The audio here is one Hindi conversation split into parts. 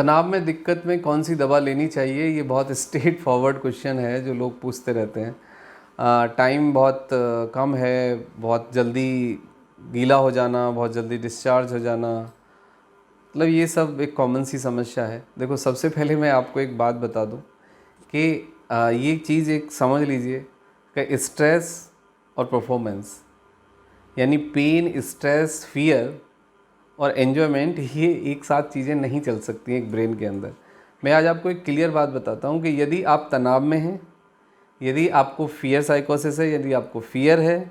तनाव में दिक्कत में कौन सी दवा लेनी चाहिए, ये बहुत स्ट्रेट फॉरवर्ड क्वेश्चन है जो लोग पूछते रहते हैं। टाइम बहुत कम है, बहुत जल्दी गीला हो जाना, बहुत जल्दी डिस्चार्ज हो जाना, मतलब ये सब एक कॉमन सी समस्या है। देखो, सबसे पहले मैं आपको एक बात बता दूं कि ये चीज़ एक समझ लीजिए कि स्ट्रेस और परफॉर्मेंस, यानी पेन, स्ट्रेस, फियर और एन्जॉयमेंट, ये एक साथ चीज़ें नहीं चल सकती हैं एक ब्रेन के अंदर। मैं आज आपको एक क्लियर बात बताता हूँ कि यदि आप तनाव में हैं, यदि आपको फियर साइकोसिस है, यदि आपको फियर है,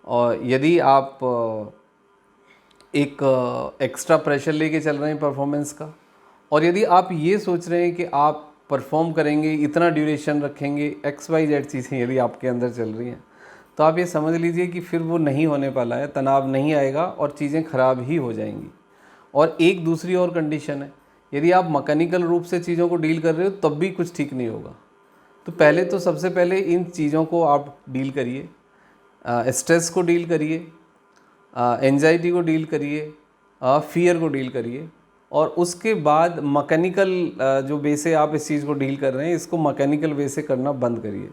और यदि आप एक एक्स्ट्रा प्रेशर लेके चल रहे हैं परफॉर्मेंस का, और यदि आप ये सोच रहे हैं कि आप परफॉर्म करेंगे, इतना ड्यूरेशन रखेंगे, XYZ चीज़ें यदि आपके अंदर चल रही हैं, तो आप ये समझ लीजिए कि फिर वो नहीं होने वाला है, तनाव नहीं आएगा और चीज़ें ख़राब ही हो जाएंगी। और एक दूसरी और कंडीशन है, यदि आप मैकेनिकल रूप से चीज़ों को डील कर रहे हो तब भी कुछ ठीक नहीं होगा। तो पहले तो सबसे पहले इन चीज़ों को आप डील करिए, स्ट्रेस को डील करिए, एंजाइटी को डील करिए, फियर को डील करिए, और उसके बाद मैकेनिकल जो वे से आप इस चीज़ को डील कर रहे हैं, इसको मैकेनिकल वे से करना बंद करिए,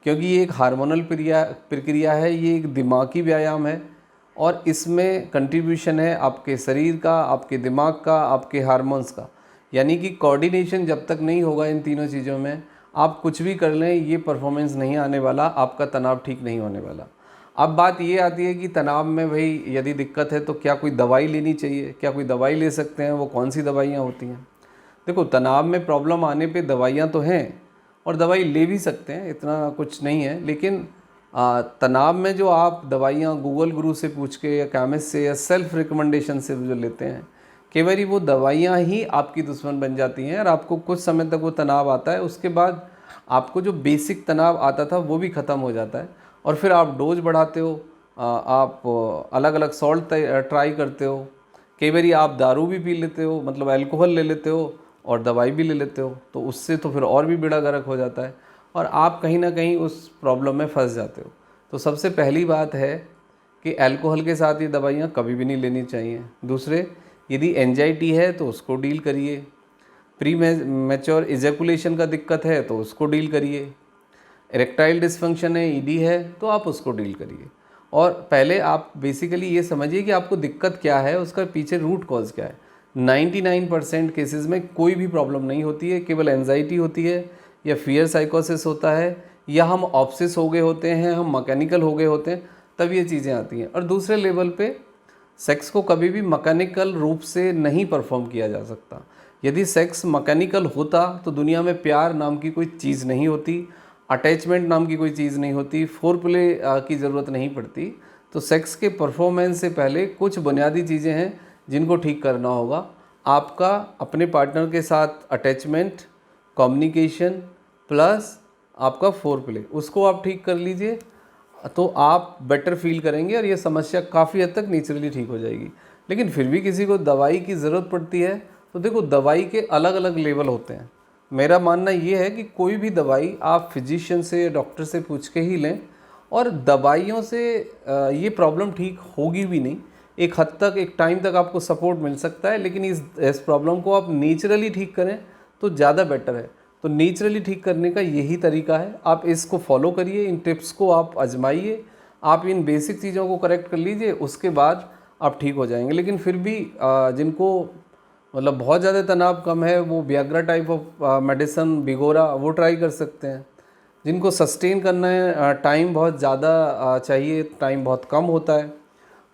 क्योंकि ये एक हार्मोनल प्रक्रिया है, ये एक दिमागी व्यायाम है, और इसमें कंट्रीब्यूशन है आपके शरीर का, आपके दिमाग का, आपके हार्मोन्स का। यानी कि कोऑर्डिनेशन जब तक नहीं होगा इन तीनों चीज़ों में, आप कुछ भी कर लें, ये परफॉर्मेंस नहीं आने वाला, आपका तनाव ठीक नहीं होने वाला। अब बात ये आती है कि तनाव में भाई यदि दिक्कत है तो क्या कोई दवाई लेनी चाहिए, क्या कोई दवाई ले सकते हैं, वो कौन सी दवाइयाँ होती हैं। देखो, तनाव में प्रॉब्लम आने पे दवाइयाँ तो हैं और दवाई ले भी सकते हैं, इतना कुछ नहीं है, लेकिन तनाव में जो आप दवाइयाँ गूगल गुरु से पूछ के या केमिस्ट से या सेल्फ रिकमेंडेशन से जो लेते हैं, कई बार वो दवाइयाँ ही आपकी दुश्मन बन जाती हैं और आपको कुछ समय तक वो तनाव आता है, उसके बाद आपको जो बेसिक तनाव आता था वो भी ख़त्म हो जाता है, और फिर आप डोज बढ़ाते हो, आप अलग अलग सॉल्ट ट्राई करते हो, कई बार आप दारू भी पी लेते हो, मतलब अल्कोहल ले लेते हो और दवाई भी ले लेते हो, तो उससे तो फिर और भी बेड़ा गर्क हो जाता है और आप कहीं ना कहीं उस प्रॉब्लम में फंस जाते हो। तो सबसे पहली बात है कि अल्कोहल के साथ ये दवाइयाँ कभी भी नहीं लेनी चाहिए। दूसरे, यदि एंजाइटी है तो उसको डील करिए, प्री मैच्योर इजैकुलेशन का दिक्कत है तो उसको डील करिए, इरेक्टाइल डिसफंक्शन है, ED है, तो आप उसको डील करिए। और पहले आप बेसिकली ये समझिए कि आपको दिक्कत क्या है, उसका पीछे रूट कॉज क्या है। 99% केसेस में कोई भी प्रॉब्लम नहीं होती है, केवल एंजाइटी होती है या फियर साइकोसिस होता है, या हम ऑब्सेस हो गए होते हैं, हम मैकेनिकल हो गए होते हैं, तब ये चीज़ें आती हैं। और दूसरे लेवल पे सेक्स को कभी भी मैकेनिकल रूप से नहीं परफॉर्म किया जा सकता। यदि सेक्स मैकेनिकल होता तो दुनिया में प्यार नाम की कोई चीज़ नहीं होती, अटैचमेंट नाम की कोई चीज़ नहीं होती, फोरप्ले की ज़रूरत नहीं पड़ती। तो सेक्स के परफॉर्मेंस से पहले कुछ बुनियादी चीज़ें हैं जिनको ठीक करना होगा। आपका अपने पार्टनर के साथ अटैचमेंट, कम्युनिकेशन प्लस आपका फोरप्ले, उसको आप ठीक कर लीजिए तो आप बेटर फील करेंगे और ये समस्या काफ़ी हद तक नेचुरली ठीक हो जाएगी। लेकिन फिर भी किसी को दवाई की ज़रूरत पड़ती है तो देखो, दवाई के अलग अलग लेवल होते हैं। मेरा मानना ये है कि कोई भी दवाई आप फिजिशियन से, डॉक्टर से पूछ के ही लें, और दवाइयों से ये प्रॉब्लम ठीक होगी भी नहीं। एक हद तक, एक टाइम तक आपको सपोर्ट मिल सकता है, लेकिन इस प्रॉब्लम को आप नेचुरली ठीक करें तो ज़्यादा बेटर है। तो नेचुरली ठीक करने का यही तरीका है, आप इसको फॉलो करिए, इन टिप्स को आप आजमाइए, आप इन बेसिक चीज़ों को करेक्ट कर लीजिए, उसके बाद आप ठीक हो जाएंगे। लेकिन फिर भी जिनको मतलब बहुत ज़्यादा तनाव कम है, वो वियाग्रा टाइप ऑफ मेडिसिन, बिगोरा, वो ट्राई कर सकते हैं। जिनको सस्टेन करना है, टाइम बहुत ज़्यादा चाहिए, टाइम बहुत कम होता है,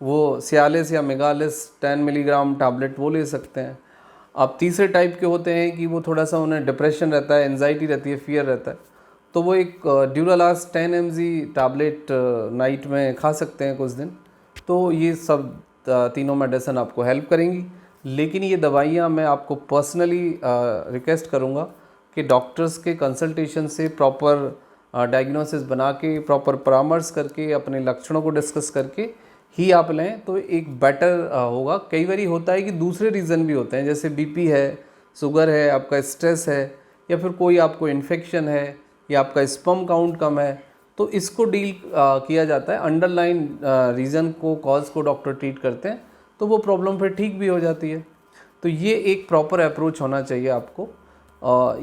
वो सियालिस या मेगालिस 10 मिलीग्राम टैबलेट वो ले सकते हैं। अब तीसरे टाइप के होते हैं कि वो थोड़ा सा उन्हें डिप्रेशन रहता है, एंजाइटी रहती है, फियर रहता है, तो वो एक ड्यूरालास्ट 10 mg टैबलेट नाइट में खा सकते हैं कुछ दिन। तो ये सब तीनों मेडिसिन आपको हेल्प करेंगी। लेकिन ये दवाइयाँ मैं आपको पर्सनली रिक्वेस्ट करूँगा कि डॉक्टर्स के कंसल्टेशन से प्रॉपर डायग्नोसिस बना के, प्रॉपर परामर्श करके, अपने लक्षणों को डिस्कस करके ही आप लें तो एक बेटर होगा। कई बार होता है कि दूसरे रीज़न भी होते हैं, जैसे BP है, शुगर है, आपका स्ट्रेस है, या फिर कोई आपको इन्फेक्शन है, या आपका स्पर्म काउंट कम है, तो इसको डील किया जाता है। अंडरलाइन रीज़न को, कॉज को डॉक्टर ट्रीट करते हैं, तो वो प्रॉब्लम फिर ठीक भी हो जाती है। तो ये एक प्रॉपर अप्रोच होना चाहिए आपको।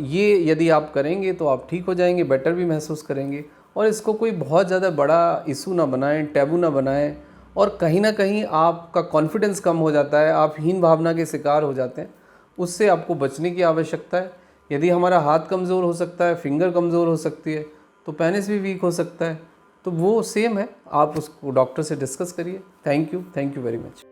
ये यदि आप करेंगे तो आप ठीक हो जाएंगे, बेटर भी महसूस करेंगे। और इसको कोई बहुत ज़्यादा बड़ा इशू ना बनाएं, टैबू ना बनाएं, और कहीं ना कहीं आपका कॉन्फिडेंस कम हो जाता है, आप हीन भावना के शिकार हो जाते हैं। उससे आपको बचने की आवश्यकता है। यदि हमारा हाथ कमज़ोर हो सकता है, फिंगर कमज़ोर हो सकती है, तो पेनिस भी वीक हो सकता है। तो वो सेम है, आप उसको डॉक्टर से डिस्कस करिए। Thank you very much.